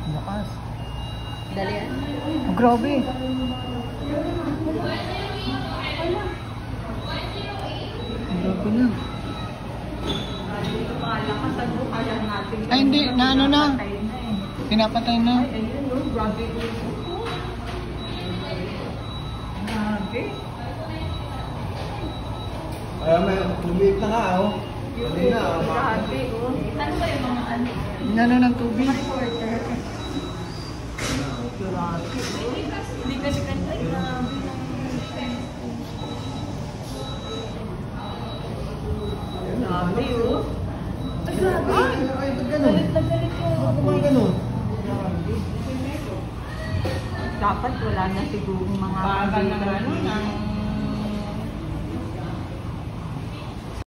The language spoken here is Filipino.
Lakas. Dali yan. Oh, grabe. Grabe na. Ay, hindi. Na ano na. Pinapatay na. Ay, ayun, no? Grabe. Grabe. Ay, may lumiit na nga, oh. Hindi na, Grabe, oh. Ano ba yung mga ano? Inano ng tubig. Reporter. Grabe. Hindi kasi kanta. Ay, grabe. Grabe, oh. Ay, grabe. Ay, ba't ganun? Galit na galit ko. Bakit ba ganun? Dapat wala na siguro mga Bagal na ng